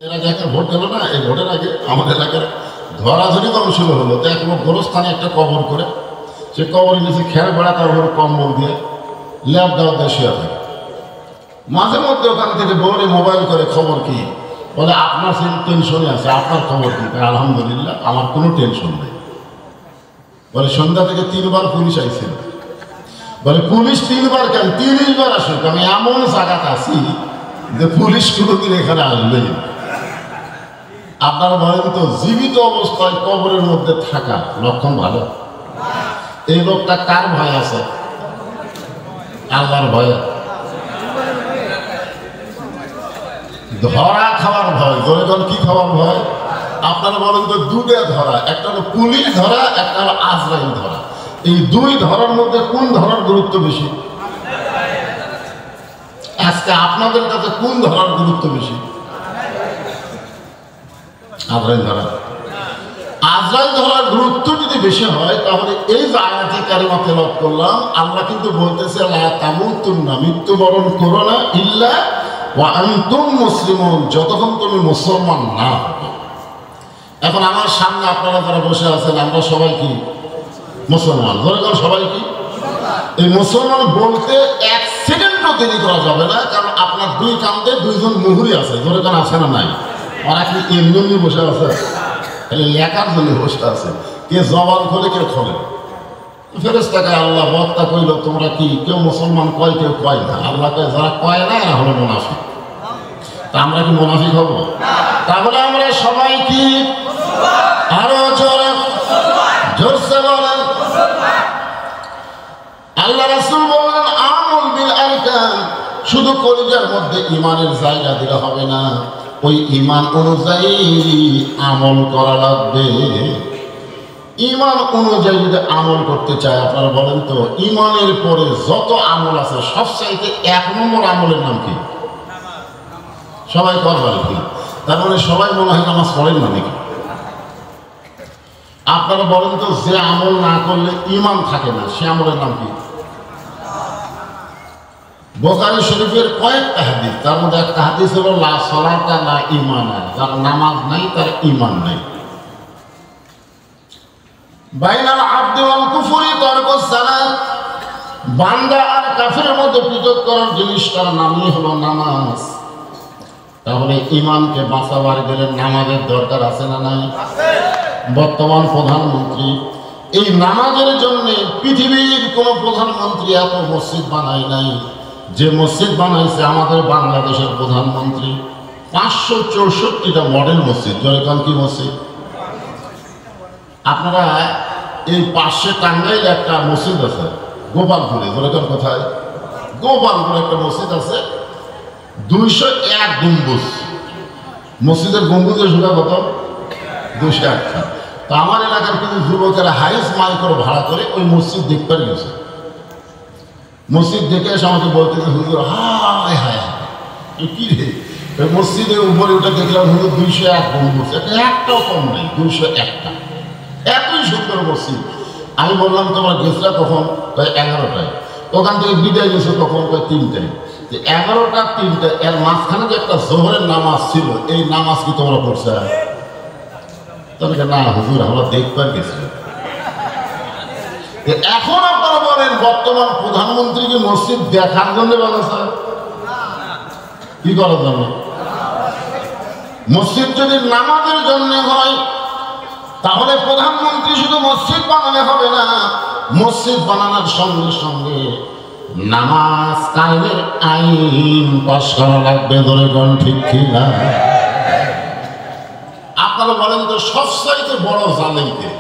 এর আগে একটা ভোট হলো না, এই ভোটের আগে আমাদের এলাকার ধরাধরি কমিশন হলো। তো এক লোক গোরস্থানে একটা কবর করে, সে কবরের নিচে খেয়াল বেড়া, তার উপরে কম্বল দিয়ে ল্যাব দাওয়াত দিয়ে শুয়ে থাকে। মাঝে মধ্যে ওখান থেকে বউরে মোবাইল করে, খবর কি? বলে আপনার টেনশনে আছে, আপনার খবর কি? আলহামদুলিল্লাহ, আমার কোনো টেনশন নেই। বলে সন্ধ্যা থেকে 3 বার পুলিশ আইছিল। বলে পুলিশ 3 বার কেন? 30 বার আসুক, আমি এমন জায়গাতে আছি যে পুলিশ কোনোদিন এখানে আসবেই। আপনারা বলেন তো, জীবিত অবস্থায় কবরের মধ্যে থাকা লক্ষণ ভালো? এই লোকটা কার ভয় আছে? আল্লাহর ভয়ে। ধরা খাওয়ার ভয়। ধরে কি খাওয়ার ভয়? আপনারা বলেন তো, দুটো ধরা, একটা হলো পুলিশ ধরা, একটা হলো আজরাইল ধরা। এই দুই ধরার মধ্যে কোন ধরার গুরুত্ব বেশি? আজকে আপনাদের কাছে কোন ধরার গুরুত্ব বেশি? আজরাইল ধরা। আজরাইল ধরার গুরুত্ব যদি বেশি হয়, তাহলে এই যে আয়াতে কারিমা তেলাওয়াত করলাম, আল্লাহ কিন্তু বলতেছে লা তামুতুন্না, মৃত্যুবরণ করো না, ইল্লা ওয়া আনতুম মুসলিমুন, যতক্ষণ তুমি মুসলমান না হবে। এখন আমার সামনে আপনারা যারা বসে আছেন, আমরা সবাই কি মুসলমান? ধরে গেল সবাই কি? এই মুসলমান বলতে 1 সেকেন্ডও দেরি করা যাবে না, কারণ আপনার 2 কান্দে 2জন মুহুরি আছে। ধরে গেল আছে না নাই? আর আপনি এমনি বসে আছে, তাহলে লেখার জন্য বসে আছে। কে জবান খোলে, কেউ খোলে। ফেরেশতাকে আল্লাহ বক্তা কইল, তোমরা কি কেউ মুসলমান কয়, কেউ কয় না। আল্লাহকে যারা কয় না, এরা হলো মুনাফিক। তা আমরা কি মুনাফিক হব? তাহলে আমরা সবাই কি? আরো জোরে জোরসে বলেন। আল্লাহ রাসূল বলেন, আমল বিল আরকান, শুধু কলিজার মধ্যে ইমানের জায়গা দিলে হবে না, ওই ইমান অনুযায়ী আমল করা লাগবে। ইমান অনুযায়ী যদি আমল করতে চায়, আপনারা বলেন তো, ইমানের পরে যত আমল আছে, সবচাইতে 1 নম্বর আমলের নাম কি? সবাই করবেন কি? তার মানে সবাই মনে হয় নামাজ পড়েন না নাকি? আপনারা বলেন তো, যে আমল না করলে ইমান থাকে না, সে আমলের নাম কি? বুখারী শরীফের কয়েকটা হাদিস, তার মধ্যে একটা হাদিস হলো লা সালাতা লা ঈমানা, যার নামাজ নাই তার ঈমান নাই। বাইনাল আবদি ওয়াল কুফরি তারকুস সালাত, বান্দা আর কাফিরের মধ্যে পৃথক করার জিনিসটার নামই হলো নামাজ। তাহলে ঈমানকে বাঁচাবার গেলে নামাজের দরকার আছে না নাই? বর্তমান প্রধানমন্ত্রী এই নামাজের জন্য পৃথিবীর কোন প্রধানমন্ত্রী এত মসজিদ বানায় নাই যে মসজিদ বানাইছে আমাদের বাংলাদেশের প্রধানমন্ত্রী। 564টা মডেল মসজিদ। জয়কান কি মসজিদ? আপনারা এই পাশে টাঙ্গাইলে একটা মসজিদ আছে গোপালপুরে। জয়কান কোথায়? গোপালপুরে একটা মসজিদ আছে, 201 গম্বুজ। মসজিদের গম্বুজের সংখ্যা কত? 201টা। তো আমার এলাকার কিছু যুবকেরা হাইস মাইল করে ভাড়া করে ওই মসজিদ দেখতে গেছে। মসজিদ দেখে এসে আমাকে বলতেছে, হুজুর হায় হায় কি রে, ওই মসজিদের উপরে ওটা দেখলাম হুজুর 201 গম্বুজ, একটাও কম নেই, 201টা। এতই সুন্দর মসজিদ। আমি বললাম তোমার গেছরা কখন? প্রায় 11টায়। ওখান থেকে বিদায় গেছে কখন? প্রায় 3টায়। 11টা 3টা, এর মাঝখানে যে একটা জোহরের নামাজ ছিল, এই নামাজ কি তোমরা পড়ছে? তবে না হুজুর, আমরা দেখবার গেছি। এখন আপনারা বলেন, বর্তমান প্রধানমন্ত্রী কি মসজিদ দেখার জন্য বানাচ্ছে? কি করার জন্য? মসজিদ যদি নামাজের জন্য হয়, তাহলে প্রধানমন্ত্রী শুধু মসজিদ বানালে হবে না, মসজিদ বানানোর সঙ্গে সঙ্গে নামাজ কায়েমের আইন পাস করা লাগবে। ধরে কোন ঠিক কিনা? আপনারা বলেন তো, সবচাইতে বড় জালেম কে?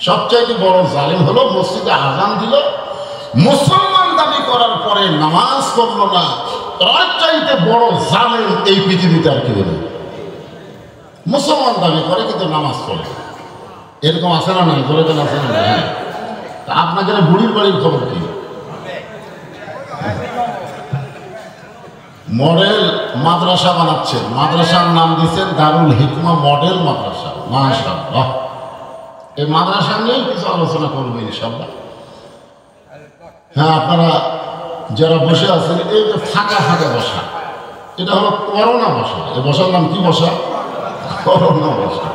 সবচাইতে বড় জালেম হলো মসজিদে আযান দিল, মুসলমান দাবি করার পরে নামাজ পড়ল না। তার চাইতে বড় জালেম এই পৃথিবীতে আর কি হলো? মুসলমান দাবি করে কিন্তু নামাজ পড়ে। এরকম আছে না নাই? ধরে গেলে আছে না নাই? তা আপনাদের বুড়ির বাড়ির খবর কি? মডেল মাদ্রাসা বানাচ্ছেন, মাদ্রাসার নাম দিচ্ছেন দারুল হিকমা মডেল মাদ্রাসা। মাশাআল্লাহ, এই মাদ্রাসা নিয়ে কিছু আলোচনা করবো ইনশাআল্লাহ। হ্যাঁ, আপনারা যারা বসে আছেন, এই যে ফাঁকা ফাঁকা বসা, এটা হলো করোনা বসা। এই বসার নাম কি বসা? করোনা বসা।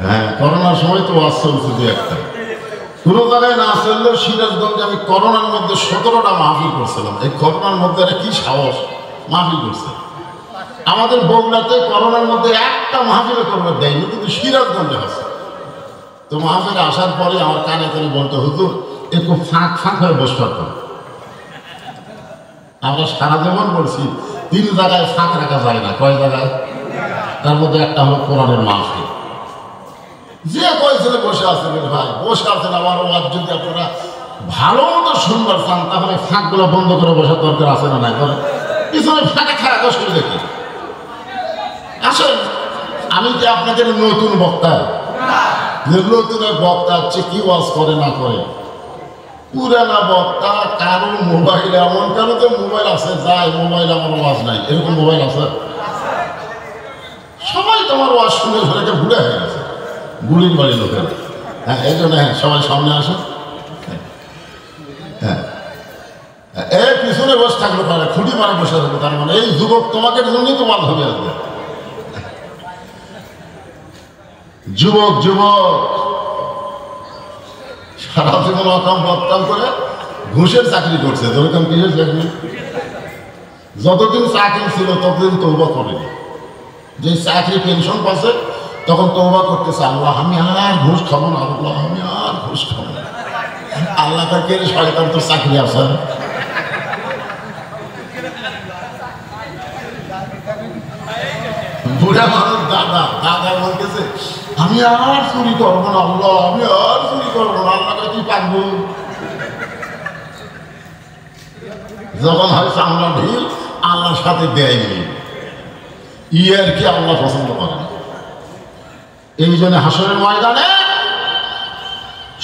হ্যাঁ, করোনার সময় তো ওয়াজ চলছে দু একটা, কোনো জায়গায় না চললেও সিরাজগঞ্জে আমি করোনার মধ্যে 17টা মাহফিল করছিলাম। এই করোনার মধ্যে একটা কি সাহস মাহফিল করছে। আমাদের বগুড়াতে করোনার মধ্যে একটা মাহফিলে করবার দেয়নি, কিন্তু সিরাজগঞ্জে আছে। তো মাহফিলে আসার পরে আমার কানে কানে বলতে, হুজুর একটু ফাঁক ফাঁক হয়ে বসে পারতাম। আমরা সারা জীবন বলছি 3 জায়গায় ফাঁক রাখা যায় না। কয় জায়গায়? তার মধ্যে একটা হলো কোরআনের মাহফিল। যে কয় ছেলে বসে আছেন ভাই, বসে আছেন, আমার ওয়াজ যদি আপনারা ভালো মতো শুনবার চান তাহলে ফাঁকগুলো বন্ধ করে বসার দরকার আছে না? নাই করে পিছনে ফাঁকা খায় দশ করে দেখি। আসেন, আমি কি আপনাদের নতুন বক্তা? যে নতুনের বক্তা হচ্ছে কি ওয়াজ করে না করে, পুরানা বক্তা। কারো মোবাইল, এমন কারো তো মোবাইল আছে যায় মোবাইল আমার ওয়াজ নাই, এরকম মোবাইল আছে? সবাই তোমার ওয়াজ শুনে ঘরে ভুলে হয়ে গেছে, বুড়ির বাড়ি লোকের। হ্যাঁ, এই জন্য হ্যাঁ সবাই সামনে আসে। হ্যাঁ, এই পিছনে বসে থাকলে পারে, খুঁটি মারা বসে থাকবে, তার মানে এই যুবক তোমাকে জন্যই তো বাদ হবে আসবে। যুবক যুবক সারা জীবন অকাম বদকাম করে ঘুষের চাকরি করছে। যেরকম কিসের চাকরি? যতদিন চাকরি ছিল ততদিন তৌবা করেনি। যে চাকরি পেনশন পাচ্ছে তখন তৌবা করতেছে, আল্লাহ আমি আর ঘুষ খাবো না, আল্লাহ আমি আর ঘুষ খাবো না। আল্লাহ তাকে শয়তান তো চাকরি আছে। বুড়া মানুষ দাদা দাদা বলতেছে আমি আর চুরি করবো না, আল্লাহ আমি আর চুরি করবো না, আল্লাহকে কি পারবো। যখন হয়েছে আমরা ঢিল আল্লাহর সাথে দেয়নি, ইয়ার কি আল্লাহ পছন্দ করে না। এই জন্য হাসরের ময়দানে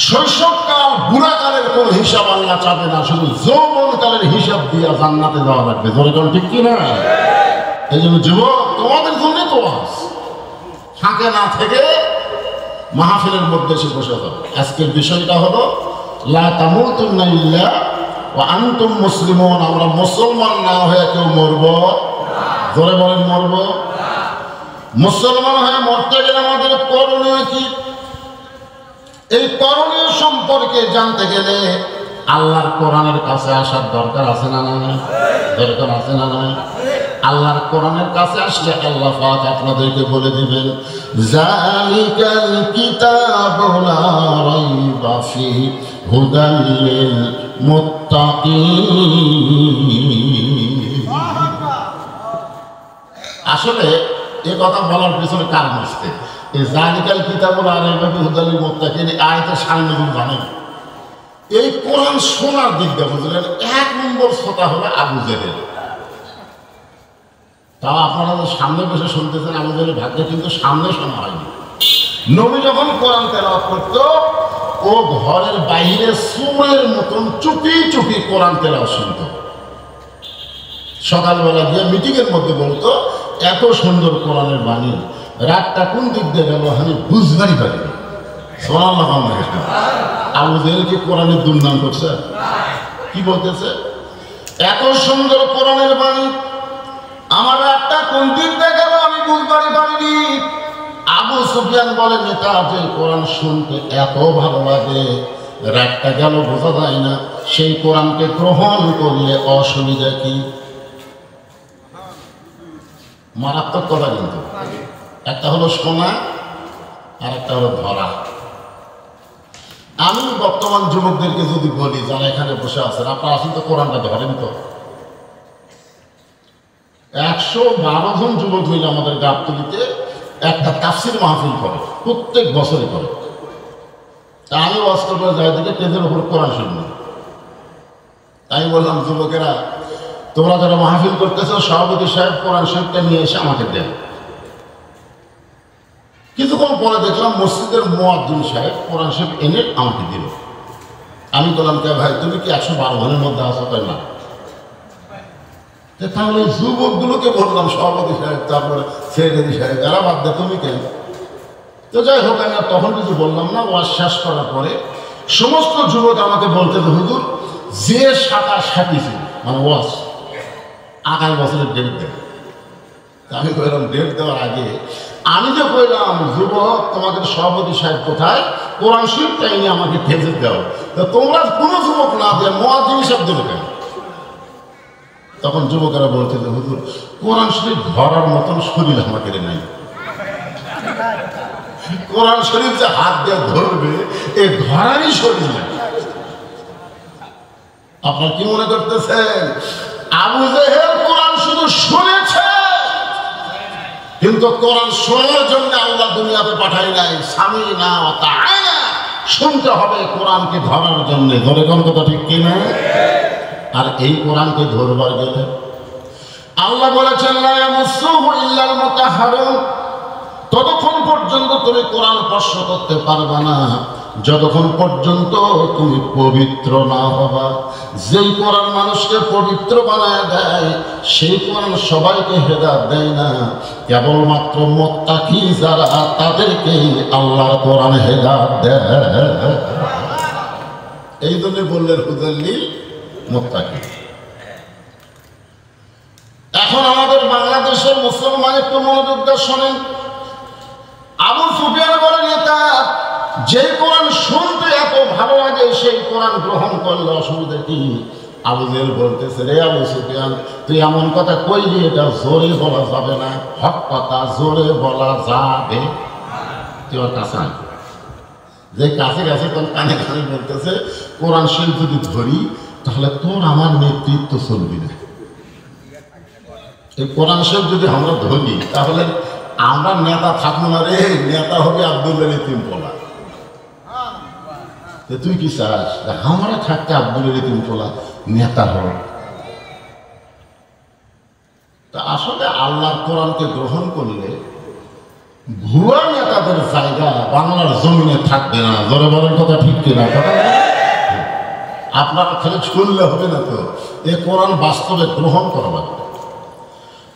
শৈশবকাল বুড়াকালের কোন হিসাব আল্লাহ চাবে না, শুধু যৌবনকালের হিসাব দিয়া জান্নাতে যাওয়া লাগবে। ধরে কোন ঠিক কিনা? এই জন্য যুবক তোমাদের জন্যই তো আস, ফাঁকে না থেকে মাহফিলের মধ্যে এসে বসে হবে। আজকের বিষয়টা হলো লা তামুতুন্না ইল্লা ওয়া আনতুম মুসলিমুন। আমরা মুসলমান না হয়ে কেউ মরব? ধরে বলেন মরব? মুসলমান হয়ে মরতে গেলে আমাদের করণীয় কি? এই করণীয় সম্পর্কে জানতে গেলে আল্লাহর কোরআনের কাছে আসার দরকার আছে না নাই? দরকার আছে না নাই? আল্লাহর কোরআনের কাছে আসলে আল্লাহ পাক আপনাদেরকে বলে দিবেন যালিকাল কিতাবু লা রাইবা ফিহি হুদাল লিল মুত্তাকিন। আসলে এই কথা বলার পিছনে কারণ আসছে। এই জালিকাল কিতাবু লা রাইবা ফিহি হুদাল লিল মুত্তাকিন আয়াতের সামনে জানেন, এই কোরআন শোনার দিক দিয়ে বুঝলেন 1 নম্বর শ্রোতা হলো আবু জেহেল। তাও আপনারা সামনে বসে শুনতেছেন, আমাদের ভাগ্যে কিন্তু সামনে শোনা হয়নি। নবী যখন কোরআন তেলাওয়াত করত, ও ঘরের বাইরে সুরের মতন চুপি চুপি কোরআন তেলাওয়াত শুনত। সকালবেলা গিয়ে মিটিংয়ের মধ্যে বলতো এত সুন্দর কোরআনের বাণী, রাতটা কোন দিক দিয়ে গেল আমি বুঝবারই পারি। আবু জেহেল কি কোরআনের দুর্নাম করছে? কি বলতেছে? এত সুন্দর কোরআনের বাণী, আমার একটা কোন দিক দিয়ে গেল আমি বুঝবারই পারিনি। আবু সুফিয়ান বলেন এটা যে কোরআন শুনতে এত ভালো লাগে, রাতটা গেল বোঝা যায় না, সেই কোরআনকে গ্রহণ করলে অসুবিধা কি? মারাত্মক কথা কিন্তু। একটা হলো শোনা আর একটা হলো ধরা। আমি বর্তমান যুবকদেরকে যদি বলি যারা এখানে বসে আছেন, আপনারা আসেন তো কোরআনটা ধরেন তো। 112 জন যুবক হইলে আমাদের গাবতলীতে একটা তাফসির মাহফিল করে, প্রত্যেক বছরই করে। তা আমি ওয়াজ করবো যাই দিকে পেজের উপর কোরআন শুনবো। আমি বললাম যুবকেরা তোমরা যারা মাহফিল করতেছ, সভাপতি সাহেব কোরআন শরীফটা নিয়ে এসে আমাকে দেন। কিছুক্ষণ পরে দেখলাম মসজিদের মুয়াজ্জিন সাহেব কোরআন শরীফ এনে আমাকে দিল। আমি বললাম কে ভাই তুমি কি 112 জনের মধ্যে আসো? তাই না। তাহলে যুবকগুলোকে বললাম সভাপতি সাহেব, তারপরে সেক্রেটারি সাহেব, এরা বাদ দে, তুমি কেন? তো যাই হোক, আমি তখন কিছু বললাম না। ওয়াজ শেষ করার পরে সমস্ত যুবক আমাকে বলতে হুজুর যে সাঁতার সাঁটিয়েছে মানে ওয়াজ, আগামী বছরের ডেট দেয়। আমি কইলাম ডেট দেওয়ার আগে আমি যে কইলাম যুবক তোমাদের সভাপতি সাহেব কোথায়, কোরআন শরীফটা এনে আমাকে ভেজে দাও। তো তোমরা কোনো যুবক না দিয়ে মুয়াজ্জিন সাহেব দেবে কেন? তখন যুবকেরা বলছে যে হুজুর কোরআন শরীফ ধরার মতন শরীর আমাকে নাই। কোরআন শরীফ যে হাত দিয়ে ধরবে এ ধরারই শরীর নাই। আপনার কি মনে করতেছেন আবু জেহেল কোরআন শুধু শুনেছে, কিন্তু কোরআন শোনার জন্য আল্লাহ দুনিয়াতে পাঠাই নাই। স্বামী না তাআলা শুনতে হবে কোরআনকে ধরার জন্য। ধরে কোন কথা ঠিক কিনা? আর এই কোরআনকে ধরবার গেলে আল্লাহ বলেছেন লা ইয়ামাসসুহু ইল্লাল মুতাহহারুন, ততক্ষণ পর্যন্ত তুমি কোরআন স্পর্শ করতে পারবে না যতক্ষণ পর্যন্ত তুমি পবিত্র না হবা। যেই কোরআন মানুষকে পবিত্র বানায় দেয় সেই কোরআন সবাইকে হেদায়েত দেয় না, কেবলমাত্র মুত্তাকি যারা তাদেরকে আল্লাহর কোরআন হেদায়েত দেয়। এই জন্য বললেন হুদাল্লিল মুত্তাকি। এখন আমাদের বাংলাদেশের মুসলমান একটু মনোযোগ দিয়ে শোনেন। আবু সুফিয়ান বলে নেতা যে কোরআন শুনতে এত ভালো লাগে সেই কোরআন গ্রহণ করলে অসুবিধা কি? আবু জেহেল বলতেছে রে আবু সুফিয়ান তুই এমন কথা কইলি এটা জোরে বলা যাবে না, হক কথা জোরে বলা যাবে। তুই ওর কাছে আন, যে কাছে কাছে তোর কানে কানে বলতেছে কোরআন শরীফ যদি ধরি তাহলে তোর আমার নেতৃত্ব চলবি না। এই কোরআন শরীফ যদি আমরা ধরি তাহলে আমরা নেতা থাকবো না রে, নেতা হবে আব্দুল্লাহ ইতিম পোলা। তুই কি চাস আমরা থাকতে আব্দুল্লাহ ইতিম পোলা নেতা হবে? তা আসলে আল্লাহর কোরআনকে গ্রহণ করলে ভুয়া নেতাদের জায়গা বাংলার জমিনে থাকবে না। ধরে বলেন কথা ঠিক কিনা? কথা আপনারা খালি শুনলে হবে না তো, এ কোরআন বাস্তবে গ্রহণ করা লাগবে।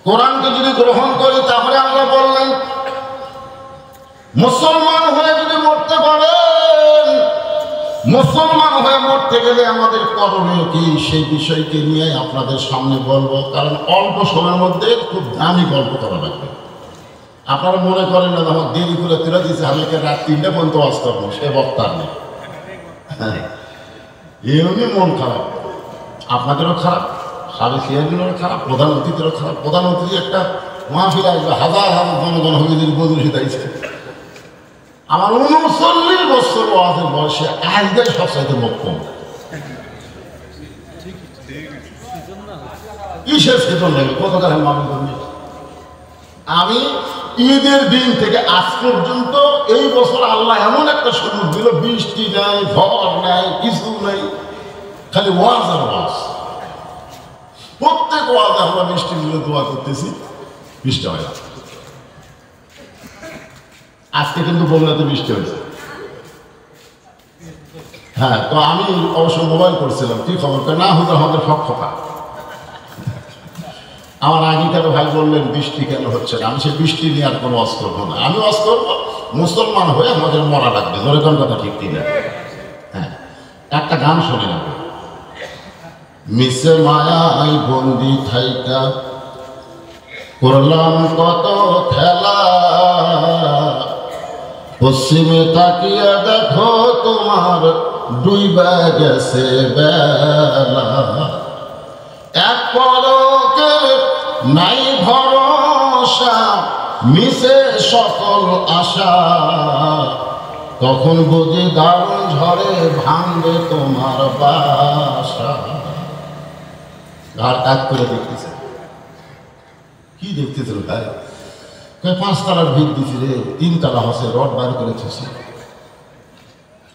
কোরআনকে যদি গ্রহণ করি তাহলে আল্লাহ বললেন মুসলমান হয়ে যদি মরতে পারেন, মুসলমান হয়ে মরতে গেলে আমাদের করণীয় কি সেই বিষয়কে নিয়ে আপনাদের সামনে বলবো। কারণ অল্প সময়ের মধ্যে খুব দামি গল্প করা লাগবে। আপনারা মনে করেন না আমার দেরি করে তুলে দিয়েছে আমি রাত 3টে পর্যন্ত ওয়াজ করবো, সে বক্তার নেই। হ্যাঁ এমনি মন খারাপ, আপনাদেরও খারাপ, সাবেক সিয়ারগুলোরও খারাপ, প্রধান অতিথিরও খারাপ। প্রধান অতিথি একটা মাহফিল আসবে, হাজার হাজার জনগণ হবে যদি বদল হিতাইছে। আমার 39 বছর ওয়াজের বয়সে আজকে সবচাইতে বক্তব্য কিসের সেতন লাগে কত টাকা মামলা করবি। আমি ঈদের দিন থেকে আজ পর্যন্ত এই বছর আল্লাহ এমন একটা সুযোগ দিল, বৃষ্টি নাই, ঝড় নাই, কিছু নাই, খালি ওয়াজ আর ওয়াজ। প্রত্যেক ওয়াজে আমরা বৃষ্টি মিলে দোয়া করতেছি, বৃষ্টি হয় না। আজকে কিন্তু বগুড়াতে বৃষ্টি হয়েছে। হ্যাঁ তো আমি অবশ্য মোবাইল করছিলাম, কি খবর? না হতো আমাদের ফকফকা। আমার আগেকার ভাই বললেন বৃষ্টি কেন হচ্ছে না? আমি সে বৃষ্টি নিয়ে আর কোনো ওয়াজ করবো না। আমি ওয়াজ করবো মুসলমান হয়ে আমাদের মরা লাগবে। ধরে কোন কথা ঠিক কিনা? হ্যাঁ একটা গান শোনে না, মিশে মায়ায় বন্দি থাইকা করলাম কত খেলা, পশ্চিমে তাকিয়ে দেখো তোমার ডুইবা গেছে বেলা, এক পলকে নাই ভরসা মিশে সকল আশা, তখন বুঝি দারুণ ঝড়ে ভাঙবে তোমার বাসা। ঘাড় কাজ করে দেখতেছে, কি দেখতেছিল তাই? 5 তলার ভিত দিছি রে, 3 তলা হচ্ছে, রড বার করেছে,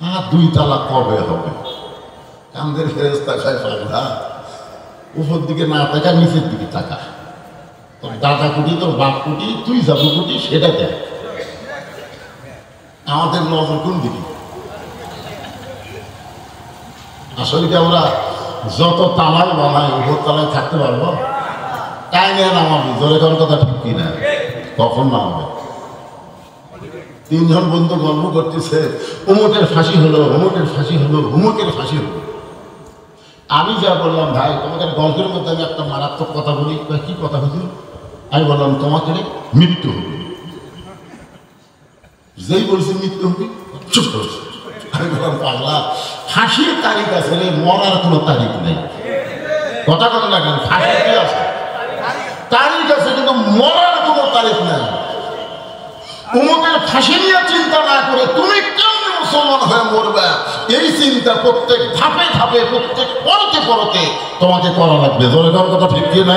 আর 2 তলা কবে হবে? কান্দের ফেরেশতা খায় পাগলা, উপর দিকে না তাকা, নিচের দিকে তাকা। তোর দাদা কুটি, তোর বাপ কুটি, তুই যাবো কুটি, সেটা দেখ। আমাদের নজর কোন দিকে? আসলে কি আমরা যত তালাই বানাই উপর তলায় থাকতে পারবো? তাই নিয়ে নামাবি। ধরে কোন কথা ঠিক কিনা? কখন নামাবে? 3 জন বন্ধু গল্প করতেছে, অমুকের ফাঁসি হলো, অমুকের ফাঁসি হলো, অমুকের ফাঁসি হলো। আমি যা বললাম, ভাই তোমাদের গল্পের মধ্যে আমি একটা মারাত্মক কথা বলি। কি কথা বলি? আমি বললাম তোমাকে মৃত্যু হবে। যেই বলছে মৃত্যু হবে চুপ করছে। আমি বললাম পাগলা, ফাঁসির তারিখ আছে রে, মরার কোনো তারিখ নেই। কথা কথা লাগেন, ফাঁসি কি আছে? তারিখ আছে, কিন্তু মরার কোনো তারিখ নেই। উমুকের ফাঁসি নিয়ে চিন্তা না করে তুমি কেমন মুসলমান হয়ে মরবে, এই চিন্তা প্রত্যেক ধাপে ধাপে, প্রত্যেক পরতে পরতে তোমাকে করা লাগবে। জোরে কথা ঠিক কি না?